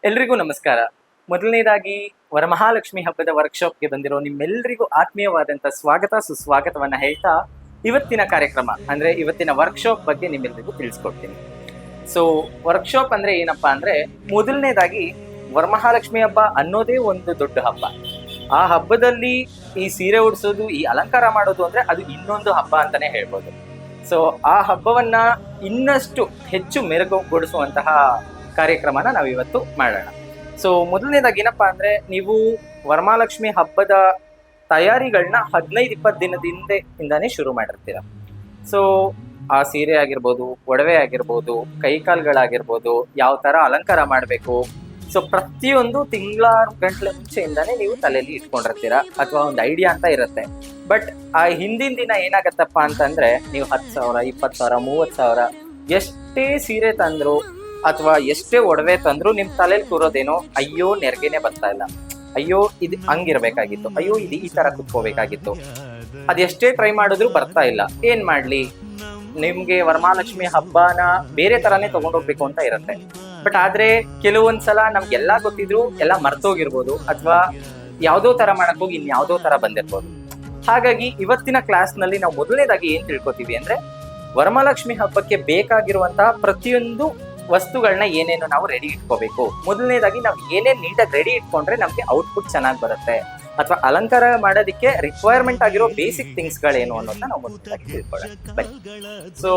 ಎಲ್ರಿಗೂ ನಮಸ್ಕಾರ. ಮೊದಲನೇದಾಗಿ ವರಮಹಾಲಕ್ಷ್ಮಿ ಹಬ್ಬದ ವರ್ಕ್ಶಾಪ್ಗೆ ಬಂದಿರೋ ನಿಮ್ಮೆಲ್ಲರಿಗೂ ಆತ್ಮೀಯವಾದಂಥ ಸ್ವಾಗತ ಸುಸ್ವಾಗತವನ್ನ ಹೇಳ್ತಾ ಇವತ್ತಿನ ಕಾರ್ಯಕ್ರಮ ಅಂದ್ರೆ ಇವತ್ತಿನ ವರ್ಕ್ಶಾಪ್ ಬಗ್ಗೆ ನಿಮ್ಮೆಲ್ಲರಿಗೂ ತಿಳಿಸ್ಕೊಡ್ತೀನಿ. ಸೊ ವರ್ಕ್ಶಾಪ್ ಅಂದ್ರೆ ಏನಪ್ಪಾ ಅಂದ್ರೆ, ಮೊದಲನೇದಾಗಿ ವರಮಹಾಲಕ್ಷ್ಮಿ ಹಬ್ಬ ಅನ್ನೋದೇ ಒಂದು ದೊಡ್ಡ ಹಬ್ಬ. ಆ ಹಬ್ಬದಲ್ಲಿ ಈ ಸೀರೆ ಉಡಿಸೋದು, ಈ ಅಲಂಕಾರ ಮಾಡೋದು ಅಂದ್ರೆ ಅದು ಇನ್ನೊಂದು ಹಬ್ಬ ಅಂತಾನೆ ಹೇಳ್ಬೋದು. ಸೊ ಆ ಹಬ್ಬವನ್ನ ಇನ್ನಷ್ಟು ಹೆಚ್ಚು ಮೆರುಗುಗೊಳಿಸುವಂತಹ ಕಾರ್ಯಕ್ರಮನ ನಾವು ಇವತ್ತು ಮಾಡೋಣ. ಸೊ ಮೊದಲನೇದಾಗಿ ಏನಪ್ಪಾ ಅಂದ್ರೆ, ನೀವು ವರಮಹಾಲಕ್ಷ್ಮಿ ಹಬ್ಬದ ತಯಾರಿಗಳನ್ನ 15-20 ದಿನದಿಂದಾನೇ ಶುರು ಮಾಡಿರ್ತೀರ. ಸೊ ಆ ಸೀರೆ ಆಗಿರ್ಬೋದು, ಒಡವೆ ಆಗಿರ್ಬೋದು, ಕೈಕಾಲ್ಗಳಾಗಿರ್ಬೋದು, ಯಾವ ತರ ಅಲಂಕಾರ ಮಾಡಬೇಕು, ಸೊ ಪ್ರತಿಯೊಂದು ತಿಂಗಳಾರು ಗಂಟಲೆ ಮುಂಚೆಯಿಂದಾನೇ ನೀವು ತಲೆಯಲ್ಲಿ ಇಟ್ಕೊಂಡಿರ್ತೀರ ಅಥವಾ ಒಂದು ಐಡಿಯಾ ಅಂತ ಇರುತ್ತೆ. ಬಟ್ ಆ ಹಿಂದಿನ ದಿನ ಏನಾಗತ್ತಪ್ಪ ಅಂತಂದ್ರೆ, ನೀವು 10,000, 20,000, 30,000 ಎಷ್ಟೇ ಸೀರೆ ತಂದ್ರು ಅಥವಾ ಎಷ್ಟೇ ಒಡವೆ ತಂದ್ರು ನಿಮ್ ತಲೆಯಲ್ಲಿ ಕೂರೋದೇನೋ, ಅಯ್ಯೋ ನೆರ್ಗೆನೆ ಬರ್ತಾ ಇಲ್ಲ, ಅಯ್ಯೋ ಇದು ಹಂಗಿರ್ಬೇಕಾಗಿತ್ತು, ಅಯ್ಯೋ ಇದು ಈ ತರ ಕುತ್ಕೋಬೇಕಾಗಿತ್ತು, ಅದೆಷ್ಟೇ ಟ್ರೈ ಮಾಡಿದ್ರು ಬರ್ತಾ ಇಲ್ಲ, ಏನ್ ಮಾಡ್ಲಿ. ನಿಮ್ಗೆ ವರಮಹಾಲಕ್ಷ್ಮಿ ಹಬ್ಬನ ಬೇರೆ ತರಾನೇ ತಗೊಂಡೋಗ್ಬೇಕು ಅಂತ ಇರುತ್ತೆ. ಬಟ್ ಆದ್ರೆ ಕೆಲವೊಂದ್ಸಲ ನಮ್ಗೆಲ್ಲಾ ಗೊತ್ತಿದ್ರು ಎಲ್ಲ ಮರ್ತೋಗಿರ್ಬೋದು, ಅಥವಾ ಯಾವ್ದೋ ತರ ಮಾಡಕ್ ಹೋಗಿ ಇನ್ಯಾವುದೋ ತರ ಬಂದಿರ್ಬೋದು. ಹಾಗಾಗಿ ಇವತ್ತಿನ ಕ್ಲಾಸ್ ನಲ್ಲಿ ನಾವು ಮೊದಲನೇದಾಗಿ ಏನ್ ತಿಳ್ಕೊತೀವಿ ಅಂದ್ರೆ, ವರಮಹಾಲಕ್ಷ್ಮಿ ಹಬ್ಬಕ್ಕೆ ಬೇಕಾಗಿರುವಂತಹ ಪ್ರತಿಯೊಂದು ವಸ್ತುಗಳನ್ನ ಏನೇನು ನಾವು ರೆಡಿ ಇಟ್ಕೋಬೇಕು. ಮೊದಲನೇದಾಗಿ ನಾವು ಏನೇನ್ ನೀಟಾಗಿ ರೆಡಿ ಇಟ್ಕೊಂಡ್ರೆ ನಮ್ಗೆ ಔಟ್ಪುಟ್ ಚೆನ್ನಾಗಿ ಬರುತ್ತೆ, ಅಥವಾ ಅಲಂಕಾರ ಮಾಡೋದಕ್ಕೆ ರಿಕ್ವೈರ್ಮೆಂಟ್ ಆಗಿರೋ ಬೇಸಿಕ್ ಥಿಂಗ್ಸ್ ಗಳೇನು ಅನ್ನೋದನ್ನ ನಾವು ಮೊದಲಾಗಿ ತಿಳ್ಕೊಳ್ಳೋಣ. ಸೊ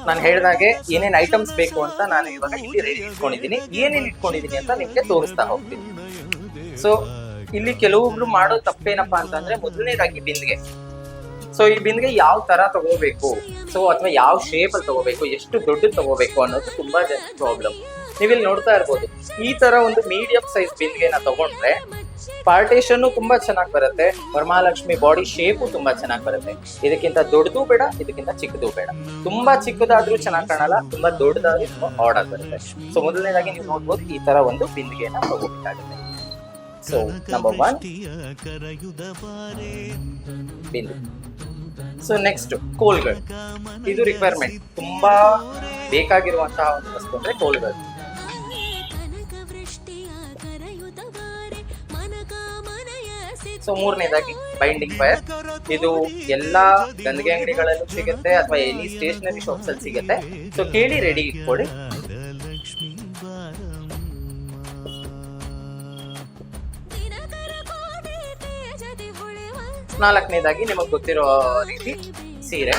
ನಾನು ಹೇಳಿದಾಗೆ ಏನೇನ್ ಐಟಮ್ಸ್ ಬೇಕು ಅಂತ ನಾನು ಇವಾಗ ಇಲ್ಲಿ ರೆಡಿ ಇಟ್ಕೊಂಡಿದ್ದೀನಿ. ಏನೇನ್ ಇಟ್ಕೊಂಡಿದ್ದೀನಿ ಅಂತ ನಿಮ್ಗೆ ತೋರಿಸ್ತಾ ಹೋಗ್ತೀನಿ. ಸೊ ಇಲ್ಲಿ ಕೆಲವೊಬ್ರು ಮಾಡೋ ತಪ್ಪೇನಪ್ಪಾ ಅಂತಂದ್ರೆ, ಮೊದಲನೇದಾಗಿ ಬಿಂದಿಗೆ. ಸೊ ಈ ಬಿಂದಿಗೆ ಯಾವ ತರ ತಗೋಬೇಕು, ಸೊ ಅಥವಾ ಯಾವ ಶೇಪ್ ಅಲ್ಲಿ ತಗೋಬೇಕು, ಎಷ್ಟು ದೊಡ್ಡ ತಗೋಬೇಕು ಅನ್ನೋದು ತುಂಬಾ ಜನ ಪ್ರಾಬ್ಲಮ್. ನೀವಿಲ್ಲಿ ನೋಡ್ತಾ ಇರ್ಬೋದು, ಈ ತರ ಒಂದು ಮೀಡಿಯಂ ಸೈಜ್ ಬಿಂದಿಗೆನ ತಗೊಂಡ್ರೆ ಪಾರ್ಟೇಷನ್ ತುಂಬಾ ಚೆನ್ನಾಗಿ ಬರುತ್ತೆ, ವರಮಹಾಲಕ್ಷ್ಮಿ ಬಾಡಿ ಶೇಪು ತುಂಬಾ ಚೆನ್ನಾಗಿ ಬರುತ್ತೆ. ಇದಕ್ಕಿಂತ ದೊಡ್ಡದು ಬೇಡ, ಇದಕ್ಕಿಂತ ಚಿಕ್ಕದು ಬೇಡ. ತುಂಬಾ ಚಿಕ್ಕದಾದ್ರೂ ಚೆನ್ನಾಗಿ ಕಾಣಲ್ಲ, ತುಂಬಾ ದೊಡ್ಡದಾದ್ರೂ ತುಂಬಾ ಆಡ್ ಆಗಿ ಬರುತ್ತೆ. ಸೊ ಮೊದಲನೇದಾಗಿ ನೀವು ನೋಡ್ಬೋದು, ಈ ತರ ಒಂದು ಬಿಂದಿಗೆನ ತಗೋಬೇಕಾಗುತ್ತೆ. ಸೊ ನಂಬರ್ 1 ಬಿಂದಿಗೆ. ಸೊ ನೆಕ್ಸ್ಟ್ ಕೋಲ್ಗಳು. ಇದು ರಿಕ್ವೈರ್ಮೆಂಟ್, ತುಂಬಾ ಬೇಕಾಗಿರುವಂತಹ ಒಂದು ವಸ್ತು ಅಂದ್ರೆ ಕೋಲ್ಗಳು. ಸೊ ಮೂರನೇದಾಗಿ ಬೈಂಡಿಂಗ್ ವೈರ್. ಇದು ಎಲ್ಲಾ ಗಂದಿಗೆ ಅಂಗಡಿಗಳಲ್ಲೂ ಸಿಗುತ್ತೆ ಅಥವಾ ಎನಿ ಸ್ಟೇಷನರಿ ಶಾಪ್ಸ್ ಅಲ್ಲಿ ಸಿಗುತ್ತೆ. ಸೊ ಕೇಳಿ ರೆಡಿ ಇಟ್ಕೊಳ್ಳಿ. ನಾಲ್ಕನೇದಾಗಿ ನಿಮಗೆ ಗೊತ್ತಿರೋ ರೀತಿ ಸೀರೆ.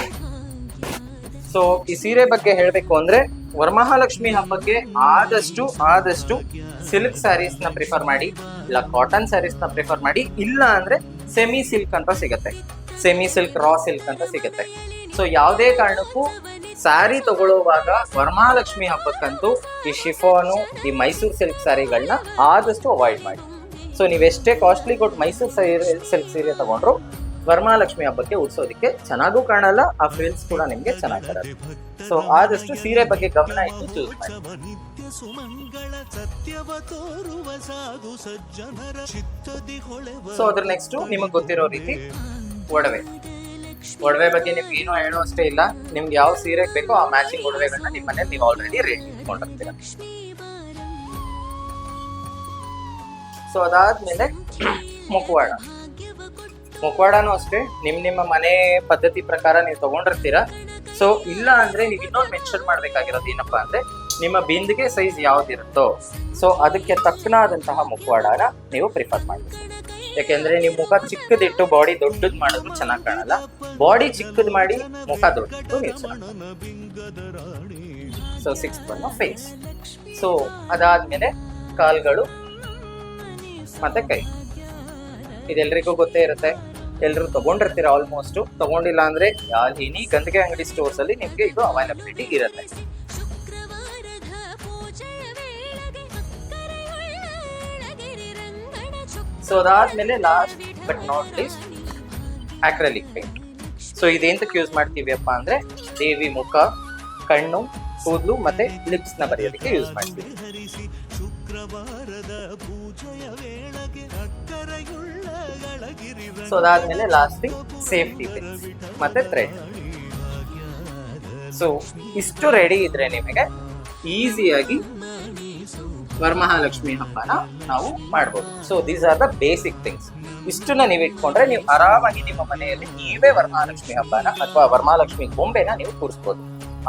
ಸೊ ಈ ಸೀರೆ ಬಗ್ಗೆ ಹೇಳ್ಬೇಕು ಅಂದ್ರೆ, ವರಮಹಾಲಕ್ಷ್ಮಿ ಹಬ್ಬಕ್ಕೆ ಆದಷ್ಟು ಸಿಲ್ಕ್ ಸ್ಯಾರೀಸ್ ನ ಪ್ರಿಫರ್ ಮಾಡಿ, ಇಲ್ಲ ಕಾಟನ್ ಸ್ಯಾರೀಸ್ ನ ಪ್ರಿಫರ್ ಮಾಡಿ, ಇಲ್ಲ ಅಂದ್ರೆ ಸೆಮಿ ಸಿಲ್ಕ್ ಅಂತ ಸಿಗುತ್ತೆ, ಸೆಮಿ ಸಿಲ್ಕ್, ರಾ ಸಿಲ್ಕ್ ಅಂತ ಸಿಗುತ್ತೆ. ಸೊ ಯಾವುದೇ ಕಾರಣಕ್ಕೂ ಸ್ಯಾರಿ ತಗೊಳ್ಳುವಾಗ ವರಮಹಾಲಕ್ಷ್ಮಿ ಹಬ್ಬಕ್ಕಂತೂ ಈ ಶಿಫಾನು, ಈ ಮೈಸೂರು ಸಿಲ್ಕ್ ಸ್ಯಾರಿಗಳನ್ನ ಆದಷ್ಟು ಅವಾಯ್ಡ್ ಮಾಡಿ. ಸೊ ನೀವೆಷ್ಟೇ ಕಾಸ್ಟ್ಲಿ ಕೊಟ್ಟು ಮೈಸೂರು ಸಿಲ್ಕ್ ಸೀರೆ ತಗೊಂಡ್ರು ವರಮಹಾಲಕ್ಷ್ಮಿ ಹಬ್ಬಕ್ಕೆ ಉಡ್ಸೋದಕ್ಕೆ ಚೆನ್ನಾಗೂ ಕಾಣಲ್ಲ, ಆ ಫ್ರಿಲ್ಸ್ ಕೂಡ ನಿಮ್ಗೆ ಚೆನ್ನಾಗಿ ಬರುತ್ತೆ. ಸೊ ಆದಷ್ಟು ಸೀರೆ ಬಗ್ಗೆ ಗಮನ ಇಟ್ಟು ಚೂಸ್ ಮಾಡಿ. ಸೊ ಅದ್ರ ನೆಕ್ಸ್ಟ್ ನಿಮಗೆ ಗೊತ್ತಿರೋ ರೀತಿ ಒಡವೆ. ಒಡವೆ ಬಗ್ಗೆ ನಿಮ್ಗೆ ಏನೋ ಹೇಳೋ ಅಷ್ಟೇ ಇಲ್ಲ, ನಿಮ್ಗೆ ಯಾವ ಸೀರೆ ಬೇಕೋ ಆ ಮ್ಯಾಚಿಂಗ್ ಒಡವೆಗಳನ್ನ ನಿಮ್ಮ ಮನೇಲಿ ನೀವು ಆಲ್ರೆಡಿ ರೆಡಿ ಇಟ್ಕೊಂಡಿರ್ತೀರ. ಸೊ ಅದಾದ್ಮೇಲೆ ಮುಖವಾಡ. ಮುಖವಾಡನೂ ಅಷ್ಟೇ ನಿಮ್ಮ ಮನೆ ಪದ್ಧತಿ ಪ್ರಕಾರ ನೀವು ತಗೊಂಡಿರ್ತೀರ. ಸೊ ಇಲ್ಲ ಅಂದ್ರೆ ನೀವು ಇನ್ನೊಂದು ಮೆನ್ಷನ್ ಮಾಡ್ಬೇಕಾಗಿರೋದು ಏನಪ್ಪಾ ಅಂದ್ರೆ, ನಿಮ್ಮ ಬಿಂದಿಗೆ ಸೈಜ್ ಯಾವ್ದಿರುತ್ತೋ ಸೊ ಅದಕ್ಕೆ ತಕ್ಕನಾದಂತಹ ಮುಖವಾಡನ ನೀವು ಪ್ರಿಫರ್ ಮಾಡಬೇಕು. ಯಾಕೆಂದ್ರೆ ನೀವು ಮುಖ ಚಿಕ್ಕದಿಟ್ಟು ಬಾಡಿ ದೊಡ್ಡದ್ ಮಾಡಿದ್ರು ಚೆನ್ನಾಗಿ ಕಾಣಲ್ಲ, ಬಾಡಿ ಚಿಕ್ಕದ್ ಮಾಡಿ ಮುಖ ದೊಡ್ಡದು ನೀವು ಚೆನ್ನಾಗಿ. So 6th one face. So ಅದಾದ್ಮೇಲೆ ಕಾಲ್ಗಳು ಮತ್ತೆ ಕೈ. ಇದೆಲ್ರಿಗೂ ಗೊತ್ತೇ ಇರುತ್ತೆ, ಎಲ್ರು ತಗೊಂಡಿರ್ತೀರ ಆಲ್ಮೋಸ್ಟ್. ತಗೊಂಡಿಲ್ಲ ಅಂದ್ರೆ ಎನಿ ಗಂದಿಗೆ ಅಂಗಡಿ ಸ್ಟೋರ್ಸ್ ಅಲ್ಲಿ ನಿಮ್ಗೆ ಇದು ಅವೈಲಬಿಲಿಟಿ ಇರುತ್ತೆ. ಸೊ ಅದಾದ್ಮೇಲೆ last but not least acrylic paint. So ಇದೇಂತಕ್ಕೆ ಯೂಸ್ ಮಾಡ್ತೀವಿ ಅಪ್ಪ ಅಂದ್ರೆ, ದೇವಿ ಮುಖ, ಕಣ್ಣು, ಕೂದಲು ಮತ್ತೆ ಲಿಪ್ಸ್ ನ ಬರೆಯೋದಕ್ಕೆ ಯೂಸ್ ಮಾಡ್ತೀವಿ. ಸೊ ಅದಾದ್ಮೇಲೆ ಲಾಸ್ಟ್ ಸೇಫ್ಟಿ ಪಿನ್ಸ್ ಮತ್ತೆ ಥ್ರೆಡ್. ಸೊ ಇಷ್ಟು ರೆಡಿ ಇದ್ರೆ ನಿಮಗೆ ಈಸಿಯಾಗಿ ವರಮಹಾಲಕ್ಷ್ಮಿ ಹಬ್ಬನ ನಾವು ಮಾಡ್ಬೋದು. So these are the basic things. ಇಷ್ಟನ್ನ ನೀವು ಇಟ್ಕೊಂಡ್ರೆ ನೀವು ಆರಾಮಾಗಿ ನಿಮ್ಮ ಮನೆಯಲ್ಲಿ ನೀವೇ ವರಮಹಾಲಕ್ಷ್ಮಿ ಹಬ್ಬನ ಅಥವಾ ವರಮಹಾಲಕ್ಷ್ಮಿ ಗೊಂಬೆನ ನೀವು ಕೂರಿಸ್ಬೋದು.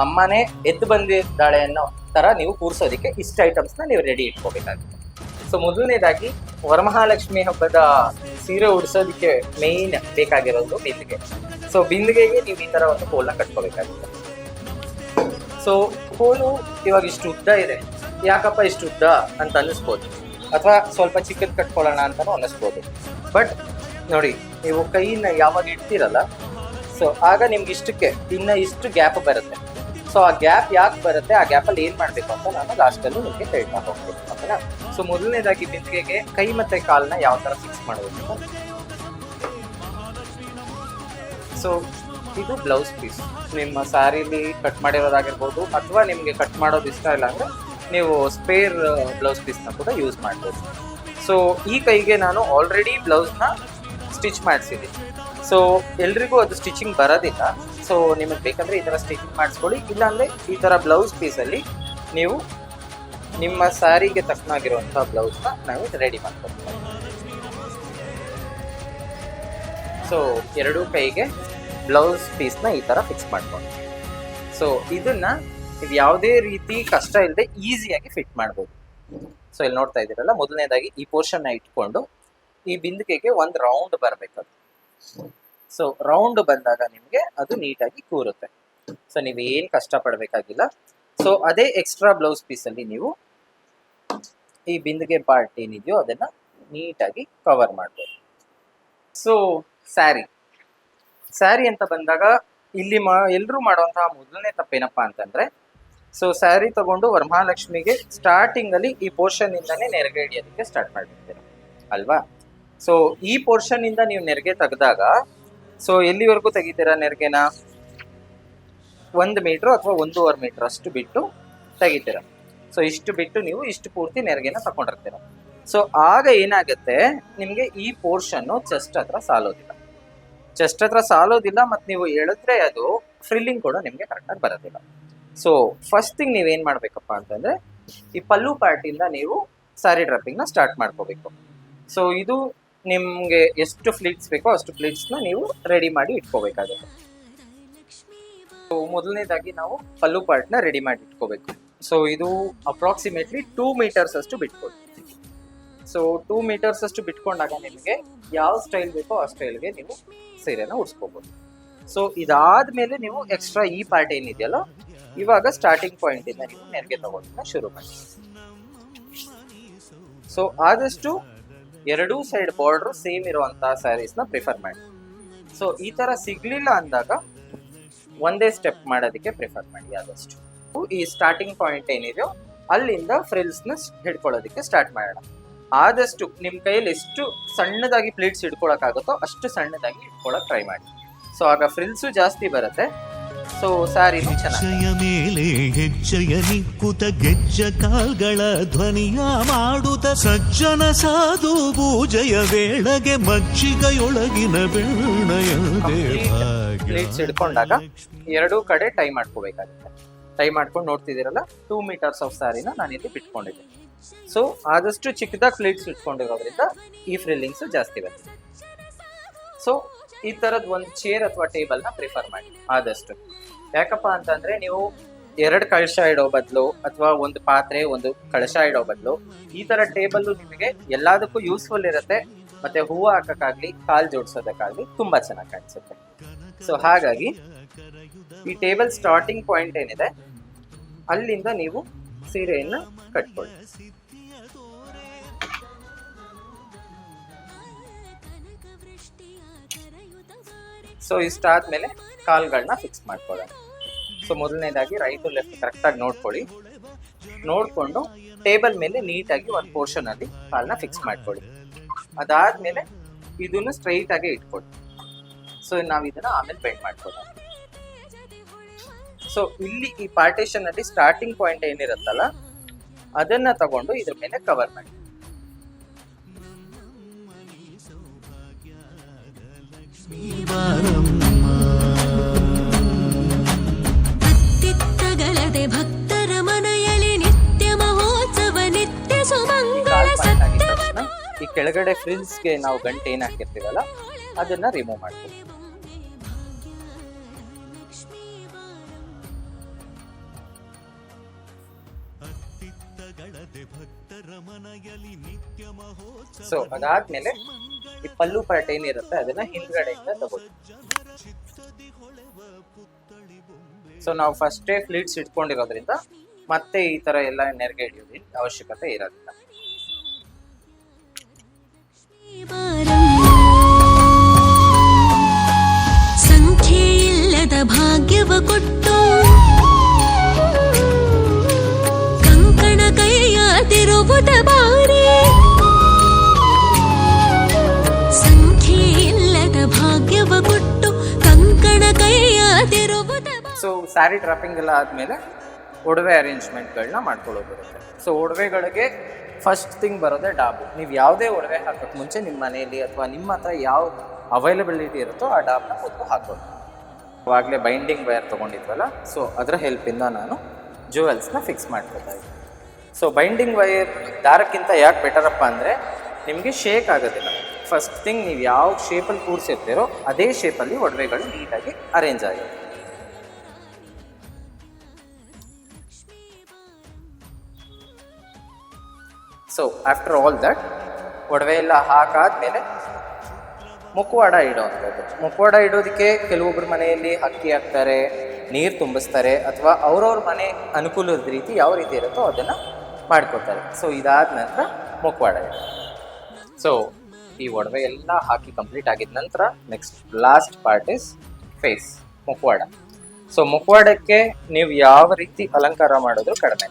ಅಮ್ಮನೇ ಎದ್ದು ಬಂದಿದ್ದಾಳೆ ಅನ್ನೋ ತರ ನೀವು ಕೂರಿಸೋದಕ್ಕೆ ಇಷ್ಟ ಐಟಮ್ಸ್ನ ನೀವು ರೆಡಿ ಇಟ್ಕೋಬೇಕಾಗುತ್ತೆ. ಸೊ ಮೊದಲನೇದಾಗಿ ವರಮಹಾಲಕ್ಷ್ಮಿ ಹಬ್ಬದ ಸೀರೆ ಉಡಿಸೋದಕ್ಕೆ ಮೇಯ್ನ್ ಬೇಕಾಗಿರೋದು ಬಿಂದಿಗೆ. ಸೊ ಬಿಂದಿಗೆಗೆ ನೀವು ಈ ತರ ಒಂದು ಕೋಲ್ನ ಕಟ್ಕೋಬೇಕಾಗುತ್ತೆ. ಸೊ ಕೋಲು ಇವಾಗ ಇಷ್ಟು ಉದ್ದ ಇದೆ, ಯಾಕಪ್ಪ ಇಷ್ಟು ಉದ್ದ ಅಂತ ಅನ್ನಿಸ್ಬೋದು, ಅಥವಾ ಸ್ವಲ್ಪ ಚಿಕ್ಕದ್ ಕಟ್ಕೊಳ್ಳೋಣ ಅಂತಾನು ಅನ್ನಿಸ್ಬೋದು. ಬಟ್ ನೋಡಿ, ನೀವು ಕೈನ ಯಾವಾಗ ಇಡ್ತೀರಲ್ಲ, ಸೊ ಆಗ ನಿಮ್ಗೆ ಇಷ್ಟಕ್ಕೆ ಇನ್ನ ಇಷ್ಟು ಗ್ಯಾಪ್ ಬರುತ್ತೆ. ಸೊ ಆ ಗ್ಯಾಪ್ ಯಾಕೆ ಬರುತ್ತೆ, ಆ ಗ್ಯಾಪಲ್ಲಿ ಏನ್ ಮಾಡ್ಬೇಕು ಅಂತ ನಾನು ಲಾಸ್ಟಲ್ಲಿ ನಿಮಗೆ ಹೇಳ್ತಾ ಹೋಗ್ತೀನಿ, ಓಕೆನಾ? ಸೊ ಮೊದಲನೇದಾಗಿ ಬಿಂದಿಗೆಗೆ ಕೈ ಮತ್ತೆ ಕಾಲ್ನ ಯಾವ ತರ ಫಿಕ್ಸ್ ಮಾಡಬೇಕು. ಸೊ ಇದು ಬ್ಲೌಸ್ ಪೀಸ್, ನಿಮ್ಮ ಸ್ಯಾರಿಲಿ ಕಟ್ ಮಾಡಿರೋದಾಗಿರ್ಬೋದು, ಅಥವಾ ನಿಮಗೆ ಕಟ್ ಮಾಡೋದು ಇಷ್ಟ ಇಲ್ಲ ಅಂದ್ರೆ ನೀವು ಸ್ಪೇರ್ ಬ್ಲೌಸ್ ಪೀಸ್ನ ಕೂಡ ಯೂಸ್ ಮಾಡ್ಬೋದು. ಸೊ ಈ ಕೈಗೆ ನಾನು ಆಲ್ರೆಡಿ ಬ್ಲೌಸ್ನ ಸ್ಟಿಚ್ ಮಾಡಿಸಿದ್ದೀನಿ. ಸೊ ಎಲ್ರಿಗೂ ಅದು ಸ್ಟಿಚಿಂಗ್ ಬರೋದಿಲ್ಲ. ಸೊ ನಿಮಗೆ ಬೇಕಂದ್ರೆ ಈ ಥರ ಸ್ಟಿಚಿಂಗ್ ಮಾಡಿಸ್ಕೊಳ್ಳಿ, ಇಲ್ಲಾಂದರೆ ಈ ಥರ ಬ್ಲೌಸ್ ಪೀಸಲ್ಲಿ ನೀವು ನಿಮ್ಮ ಸ್ಯಾರಿಗೆ ತಕ್ಕನಾಗಿರುವಂಥ ಬ್ಲೌಸ್ನ ನಾವು ರೆಡಿ ಮಾಡ್ಕೊಳ್ತೀವಿ. ಸೊ ಎರಡೂ ಕೈಗೆ ಬ್ಲೌಸ್ ಪೀಸ್ನ ಈ ಥರ ಫಿಕ್ಸ್ ಮಾಡ್ಕೊಂಡು, ಸೊ ಇದನ್ನ ಇದು ಯಾವುದೇ ರೀತಿ ಕಷ್ಟ ಇಲ್ಲದೆ ಈಸಿಯಾಗಿ ಫಿಟ್ ಮಾಡ್ಬೋದು. ಸೊ ಇಲ್ಲಿ ನೋಡ್ತಾ ಇದ್ದೀರಲ್ಲ, ಮೊದಲನೇದಾಗಿ ಈ ಪೋರ್ಷನ್ನ ಇಟ್ಕೊಂಡು ಈ ಬಿಂದಿಗೆಗೆ ಒಂದು ರೌಂಡ್ ಬರಬೇಕದು. ಸೊ ರೌಂಡ್ ಬಂದಾಗ ನಿಮಗೆ ಅದು ನೀಟಾಗಿ ಕೂರುತ್ತೆ. ಸೊ ನೀವು ಏನು ಕಷ್ಟಪಡಬೇಕಾಗಿಲ್ಲ. ಸೊ ಅದೇ ಎಕ್ಸ್ಟ್ರಾ ಬ್ಲೌಸ್ ಪೀಸಲ್ಲಿ ನೀವು ಈ ಬಿಂದಿಗೆ ಪಾರ್ಟ್ ಏನಿದೆಯೋ ಅದನ್ನು ನೀಟಾಗಿ ಕವರ್ ಮಾಡ್ಬೋದು. ಸೊ ಸ್ಯಾರಿ ಅಂತ ಬಂದಾಗ ಇಲ್ಲಿ ಎಲ್ಲರೂ ಮಾಡುವಂತಹ ಮೊದಲನೇ ತಪ್ಪೇನಪ್ಪ ಅಂತಂದ್ರೆ, ಸೊ ಸ್ಯಾರಿ ತಗೊಂಡು ವರಮಹಾಲಕ್ಷ್ಮಿಗೆ ಸ್ಟಾರ್ಟಿಂಗ್ ಅಲ್ಲಿ ಈ ಪೋರ್ಷನ್ ಇಂದಾನೇ ನೆರಿಗೆ ಹಿಡಿಯೋದಕ್ಕೆ ಸ್ಟಾರ್ಟ್ ಮಾಡಿರ್ತೀರ ಅಲ್ವಾ? ಸೊ ಈ ಪೋರ್ಷನ್ ಇಂದ ನೀವು ನೆರಿಗೆ ತೆಗೆದಾಗ, ಸೊ ಎಲ್ಲಿವರೆಗೂ ತೆಗಿತೀರಾ ನೆರಿಗೆನ? 1 ಮೀಟರ್ ಅಥವಾ 1.5 ಮೀಟರ್ ಅಷ್ಟು ಬಿಟ್ಟು ತೆಗಿತೀರ. ಸೊ ಇಷ್ಟು ಬಿಟ್ಟು ನೀವು ಇಷ್ಟು ಪೂರ್ತಿ ನೆರಿಗೆನ ತಗೊಂಡಿರ್ತೀರ. ಸೊ ಆಗ ಏನಾಗುತ್ತೆ, ನಿಮಗೆ ಈ ಪೋರ್ಷನ್ನು ಚೆಸ್ಟ್ ಹತ್ರ ಸಾಲೋದಿಲ್ಲ, ಮತ್ತು ನೀವು ಎಳೆದ್ರೆ ಅದು ಫ್ರಿಲ್ಲಿಂಗ್ ಕೂಡ ನಿಮಗೆ ಕರೆಕ್ಟಾಗಿ ಬರೋದಿಲ್ಲ. ಸೊ ಫಸ್ಟ್ ಥಿಂಗ್ ನೀವೇನು ಮಾಡಬೇಕಪ್ಪ ಅಂತಂದರೆ, ಈ ಪಲ್ಲು ಪಾರ್ಟಿಂದ ನೀವು ಸ್ಯಾರಿ ಡ್ರಾಪಿಂಗ್ನ ಸ್ಟಾರ್ಟ್ ಮಾಡ್ಕೋಬೇಕು. ಸೊ ಇದು ನಿಮಗೆ ಎಷ್ಟು ಫ್ಲೀಟ್ಸ್ ಬೇಕೋ ಅಷ್ಟು ಫ್ಲೀಟ್ಸ್ನ ನೀವು ರೆಡಿ ಮಾಡಿ ಇಟ್ಕೋಬೇಕಾಗುತ್ತೆ. ಸೊ ಮೊದಲನೇದಾಗಿ ನಾವು ಪಲ್ಲು ಪಾರ್ಟ್ನ ರೆಡಿ ಮಾಡಿ ಇಟ್ಕೋಬೇಕು. ಸೊ ಇದು ಅಪ್ರಾಕ್ಸಿಮೇಟ್ಲಿ 2 ಮೀಟರ್ಸ್ ಅಷ್ಟು ಬಿಟ್ಕೊಳ್ಳಿ. ಸೊ 2 ಮೀಟರ್ಸ್ ಅಷ್ಟು ಬಿಟ್ಕೊಂಡಾಗ ನಿಮಗೆ ಯಾವ ಸ್ಟೈಲ್ ಬೇಕೋ ಆ ಸ್ಟೈಲ್ಗೆ ನೀವು ಸೀರೆನ ಉಡ್ಸ್ಕೋಬೋದು. ಸೊ ಇದಾದ್ಮೇಲೆ ನೀವು ಎಕ್ಸ್ಟ್ರಾ ಈ ಪಾರ್ಟ್ ಏನಿದೆಯಲ್ಲ, ಇವಾಗ ಸ್ಟಾರ್ಟಿಂಗ್ ಪಾಯಿಂಟ್ ಇಂದ ನೀವು ನೆರಿಗೆ ತಗೊಳ್ಳೋದನ್ನ ಶುರು ಮಾಡಿ. ಸೊ ಆದಷ್ಟು ಎರಡೂ ಸೈಡ್ ಬಾರ್ಡರ್ ಸೇಮ್ ಇರುವಂತಹ ಸ್ಯಾರೀಸ್ನ ಪ್ರಿಫರ್ ಮಾಡಿ. ಸೊ ಈ ತರ ಸಿಗ್ಲಿಲ್ಲ ಅಂದಾಗ ಒಂದೇ ಸ್ಟೆಪ್ ಮಾಡೋದಕ್ಕೆ ಪ್ರಿಫರ್ ಮಾಡಿ. ಆದಷ್ಟು ಈ ಸ್ಟಾರ್ಟಿಂಗ್ ಪಾಯಿಂಟ್ ಏನಿದೆಯೋ ಅಲ್ಲಿಂದ ಫ್ರಿಲ್ಸ್ನ ಹಿಡ್ಕೊಳ್ಳೋದಕ್ಕೆ ಸ್ಟಾರ್ಟ್ ಮಾಡೋಣ. ಆದಷ್ಟು ನಿಮ್ಮ ಕೈಯಲ್ಲಿ ಎಷ್ಟು ಸಣ್ಣದಾಗಿ ಪ್ಲೀಟ್ಸ್ ಹಿಡ್ಕೊಳಕ್ಕಾಗುತ್ತೋ ಅಷ್ಟು ಸಣ್ಣದಾಗಿ ಇಟ್ಕೊಳಕ್ ಟ್ರೈ ಮಾಡಿ. ಸೊ ಆಗ ಫ್ರಿಲ್ಸು ಜಾಸ್ತಿ ಬರುತ್ತೆ. ಸೊ ಸ್ಯಾರಿ ಮೇಲೆ ಹೆಜ್ಜೆಯ ನಿಕ್ಕುತ ಗೆಜ್ಜ ಕಾಲ್ಗಳ ಧ್ವನಿಯ ಮಾಡುತ್ತ ಸಜ್ಜನ ಸಾಧು ಪೂಜೆಯ ವೇಳೆಗೆ ಮಜ್ಜಿಗೆಯೊಳಗಿನ ಪ್ಲೀಟ್ಸ್ ಹಿಡ್ಕೊಂಡಾಗ ಎರಡೂ ಕಡೆ ಟೈ ಮಾಡ್ಕೋಬೇಕಾಗುತ್ತೆ. ಟೈ ಮಾಡ್ಕೊಂಡು ನೋಡ್ತಿದ್ದೀರಲ್ಲ, 2 ಮೀಟರ್ಸ್ ಆಫ್ ಸ್ಯಾರಿನ ನಾನಿಲ್ಲಿ ಬಿಟ್ಕೊಂಡಿದ್ದೆ. ಸೊ ಆದಷ್ಟು ಚಿಕ್ಕದಾಗಿ ಪ್ಲೀಟ್ಸ್ ಇಟ್ಕೊಂಡಿರೋದ್ರಿಂದ ಈ ಫ್ರಿಲ್ಲಿಂಗ್ಸ್ ಜಾಸ್ತಿ ಬರುತ್ತೆ. ಸೊ ಈ ಥರದ್ದು ಒಂದು ಚೇರ್ ಅಥವಾ ಟೇಬಲ್ನ ಪ್ರಿಫರ್ ಮಾಡಿ ಆದಷ್ಟು. ಯಾಕಪ್ಪ ಅಂತಂದರೆ, ನೀವು 2 ಕಳಶ ಇಡೋ ಬದಲು ಅಥವಾ ಒಂದು ಪಾತ್ರೆ ಒಂದು ಕಳಶ ಇಡೋ ಬದಲು ಈ ಥರ ಟೇಬಲ್ಲು ನಿಮಗೆ ಎಲ್ಲದಕ್ಕೂ ಯೂಸ್ಫುಲ್ ಇರುತ್ತೆ. ಮತ್ತು ಹೂವು ಹಾಕೋಕ್ಕಾಗಲಿ ಕಾಲು ಜೋಡಿಸೋದಕ್ಕಾಗಲಿ ತುಂಬ ಚೆನ್ನಾಗಿ ಕಾಣಿಸುತ್ತೆ. ಸೊ ಹಾಗಾಗಿ ಈ ಟೇಬಲ್ ಸ್ಟಾರ್ಟಿಂಗ್ ಪಾಯಿಂಟ್ ಏನಿದೆ ಅಲ್ಲಿಂದ ನೀವು ಸೀರೆಯನ್ನು ಕಟ್ಕೊಳ್ಳಿ. ಸೊ ಇಷ್ಟಾದ್ಮೇಲೆ ಕಾಲ್ಗಳನ್ನ ಫಿಕ್ಸ್ ಮಾಡ್ಕೊಳ್ಳೋಣ. ಸೊ ಮೊದಲನೇದಾಗಿ ರೈಟು ಲೆಫ್ಟ್ ಕರೆಕ್ಟಾಗಿ ನೋಡಿಕೊಂಡು ಟೇಬಲ್ ಮೇಲೆ ನೀಟಾಗಿ ಒಂದು ಪೋರ್ಷನಲ್ಲಿ ಕಾಲನ್ನ ಫಿಕ್ಸ್ ಮಾಡ್ಕೊಳ್ಳಿ. ಅದಾದ್ಮೇಲೆ ಇದನ್ನು ಸ್ಟ್ರೈಟ್ ಆಗಿ ಇಟ್ಕೊಳ್ಳಿ. ಸೊ ನಾವು ಇದನ್ನ ಆಮೇಲೆ ಬೆಂಡ್ ಮಾಡ್ಕೊಳ್ಳೋಣ. ಸೊ ಇಲ್ಲಿ ಈ ಪಾರ್ಟಿಷನ್ ಅಲ್ಲಿ ಸ್ಟಾರ್ಟಿಂಗ್ ಪಾಯಿಂಟ್ ಏನಿರುತ್ತಲ್ಲ ಅದನ್ನ ತಗೊಂಡು ಇದ್ರ ಮೇಲೆ ಕವರ್ ಮಾಡಿ. ಭಕ್ತರ ಮನೆಯಲ್ಲಿ ನಿತ್ಯ ಮಹೋತ್ಸವ ನಿತ್ಯ ಈ ಕೆಳಗಡೆ ಫ್ರಿಲ್ಸ್ಗೆ ನಾವು ಗಂಟೆ ಏನು ಹಾಕಿರ್ತೀವಲ್ಲ ಅದನ್ನ ರಿಮೂವ್ ಮಾಡ್ತೀವಿ. ಸೊ ಅದಾದ್ಮೇಲೆ ಈ ಪಲ್ಲು ಪಾರ್ಟ್ ಏನಿರುತ್ತೆ ಅದನ್ನ ಹಿಂದ್ಗಡೆಯಿಂದ ತಗೋತೀವಿ. ಸೊ ನಾವು ಫಸ್ಟೇ ಫ್ಲೀಟ್ಸ್ ಇಟ್ಕೊಂಡಿರೋದ್ರಿಂದ ಮತ್ತೆ ಈ ತರ ಎಲ್ಲ ನೆರಿಗೆ ಹಿಡಿಯೋದಿಲ್ಲ, ಅವಶ್ಯಕತೆ ಇರೋದಿಲ್ಲ. ಸಂಖ್ಯೆ ಇಲ್ಲದ ಭಾಗ್ಯವ ಕೊಟ್ಟು ಕಂಕಣ ಕೈಯಾದಿರುವುದ ಬಾರಿ, ಸಂಖ್ಯೆ ಇಲ್ಲದ ಭಾಗ್ಯವ ಕೊಟ್ಟು ಕಂಕಣ ಕೈಯಾದಿರುವುದ. ಸೊ ಸ್ಯಾರಿ ಡ್ರಾಪಿಂಗ್ ಎಲ್ಲ ಆದ್ಮೇಲೆ ಒಡವೆ ಅರೇಂಜ್ಮೆಂಟ್ಗಳನ್ನ ಮಾಡ್ಕೊಳ್ಳೋದಿರುತ್ತೆ. ಸೊ ಒಡವೆಗಳಿಗೆ ಫಸ್ಟ್ ಥಿಂಗ್ ಬರೋದೇ ಡಾಬು. ನೀವು ಯಾವುದೇ ಒಡವೆ ಹಾಕೋಕ್ಕೆ ಮುಂಚೆ ನಿಮ್ಮ ಮನೆಯಲ್ಲಿ ಅಥವಾ ನಿಮ್ಮ ಹತ್ರ ಯಾವ ಅವೈಲಬಿಲಿಟಿ ಇರುತ್ತೋ ಆ ಡಾಬ್ನ ಮೊದಲು ಹಾಕೋದು. ಅವಾಗಲೇ ಬೈಂಡಿಂಗ್ ವೈರ್ ತೊಗೊಂಡಿದ್ವಲ್ಲ, ಸೊ ಅದರ ಹೆಲ್ಪಿಂದ ನಾನು ಜುವೆಲ್ಸ್ನ ಫಿಕ್ಸ್ ಮಾಡ್ಕೊತಾ ಇದ್ದೀನಿ. ಸೊ ಬೈಂಡಿಂಗ್ ವೈರ್ ದಾರಕ್ಕಿಂತ ಯಾಕೆ ಬೆಟರಪ್ಪ ಅಂದರೆ ನಿಮಗೆ ಶೇಕ್ ಆಗೋದಿಲ್ಲ. ಫಸ್ಟ್ ಥಿಂಗ್ ನೀವು ಯಾವ ಶೇಪಲ್ಲಿ ಕೂರಿಸಿರ್ತೀರೋ ಅದೇ ಶೇಪಲ್ಲಿ ಒಡವೆಗಳು ನೀಟಾಗಿ ಅರೇಂಜ್ ಆಗುತ್ತೆ. ಸೊ ಆಫ್ಟರ್ ಆಲ್ ದಟ್ ಒಡವೆ ಎಲ್ಲ ಹಾಕಾದ್ಮೇಲೆ ಮುಖವಾಡ ಇಡೋವಂಥದ್ದು. ಮುಖವಾಡ ಇಡೋದಕ್ಕೆ ಕೆಲವೊಬ್ಬರು ಮನೆಯಲ್ಲಿ ಅಕ್ಕಿ ಹಾಕ್ತಾರೆ, ನೀರು ತುಂಬಿಸ್ತಾರೆ, ಅಥವಾ ಅವ್ರವ್ರ ಮನೆ ಅನುಕೂಲದ ರೀತಿ ಯಾವ ರೀತಿ ಇರುತ್ತೋ ಅದನ್ನು ಮಾಡ್ಕೊತಾರೆ. ಸೊ ಇದಾದ ನಂತರ ಮುಖವಾಡ ಇಡ. ಸೊ ಈ ಒಡವೆ ಎಲ್ಲ ಹಾಕಿ ಕಂಪ್ಲೀಟ್ ಆಗಿದ ನಂತರ next last part is face, ಮುಖವಾಡ. ಸೊ ಮುಖವಾಡಕ್ಕೆ ನೀವು ಯಾವ ರೀತಿ ಅಲಂಕಾರ ಮಾಡೋದು ಕಡಿಮೆ.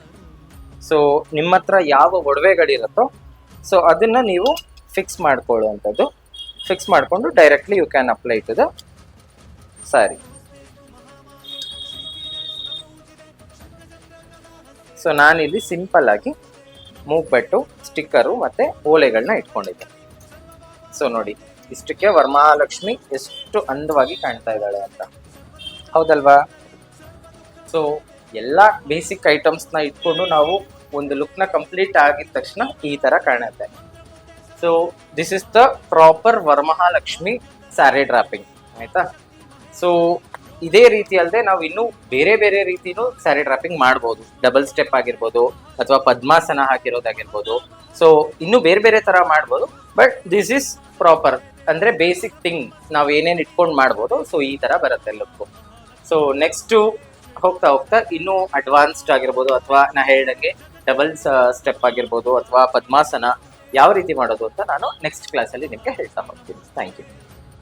ಸೊ ನಿಮ್ಮ ಹತ್ರ ಯಾವ ಒಡವೆಗಳಿರುತ್ತೋ ಸೊ ಅದನ್ನು ನೀವು ಫಿಕ್ಸ್ ಮಾಡ್ಕೊಳ್ಳುವಂಥದ್ದು. ಫಿಕ್ಸ್ ಮಾಡಿಕೊಂಡು directly you can apply to the sari. So ನಾನಿಲ್ಲಿ ಸಿಂಪಲ್ ಆಗಿ ಮೂಗ್ಬೆಟ್ಟು, ಸ್ಟಿಕ್ಕರು ಮತ್ತು ಓಲೆಗಳನ್ನ ಇಟ್ಕೊಂಡಿದ್ದೆ. ಸೊ ನೋಡಿ, ಇಷ್ಟಕ್ಕೆ ವರಮಹಾಲಕ್ಷ್ಮಿ ಎಷ್ಟು ಅಂದವಾಗಿ ಕಾಣ್ತಾ ಇದ್ದಾಳೆ ಅಂತ, ಹೌದಲ್ವಾ? ಸೊ ಎಲ್ಲ ಬೇಸಿಕ್ ಐಟಮ್ಸ್ನ ಇಟ್ಕೊಂಡು ನಾವು ಒಂದು ಲುಕ್ನ ಕಂಪ್ಲೀಟ್ ಆಗಿದ ತಕ್ಷಣ ಈ ಥರ ಕಾಣುತ್ತೆ. So this is the proper Varamahalakshmi sari dropping, ಆಯಿತಾ? ಸೊ ಇದೇ ರೀತಿ ಅಲ್ಲದೆ ನಾವು ಇನ್ನೂ ಬೇರೆ ಬೇರೆ ರೀತಿನೂ ಸ್ಯಾರಿ ಡ್ರಾಪಿಂಗ್ ಮಾಡ್ಬೋದು. ಡಬಲ್ ಸ್ಟೆಪ್ ಆಗಿರ್ಬೋದು ಅಥವಾ ಪದ್ಮಾಸನ ಹಾಕಿರೋದಾಗಿರ್ಬೋದು. ಸೊ ಇನ್ನೂ ಬೇರೆ ಬೇರೆ ಥರ ಮಾಡ್ಬೋದು. ಬಟ್ ದಿಸ್ ಇಸ್ ಪ್ರಾಪರ್, ಅಂದರೆ ಬೇಸಿಕ್ ಥಿಂಗ್ ನಾವು ಏನೇನು ಇಟ್ಕೊಂಡು ಮಾಡ್ಬೋದು. ಸೊ ಈ ಥರ ಬರುತ್ತೆ ಲುಕ್ಕು. ಸೊ ನೆಕ್ಸ್ಟು ಹೋಗ್ತಾ ಹೋಗ್ತಾ ಇನ್ನೂ ಅಡ್ವಾನ್ಸ್ಡ್ ಆಗಿರ್ಬೋದು, ಅಥವಾ ನಾ ಹೇಳ್ದಂಗೆ ಡಬಲ್ ಸ್ಟೆಪ್ ಆಗಿರ್ಬೋದು, ಅಥವಾ ಪದ್ಮಾಸನ ಯಾವ ರೀತಿ ಮಾಡೋದು ಅಂತ ನಾನು ನೆಕ್ಸ್ಟ್ ಕ್ಲಾಸಲ್ಲಿ ನಿಮಗೆ ಹೇಳ್ತಾ ಹೋಗ್ತೀನಿ. Thank you.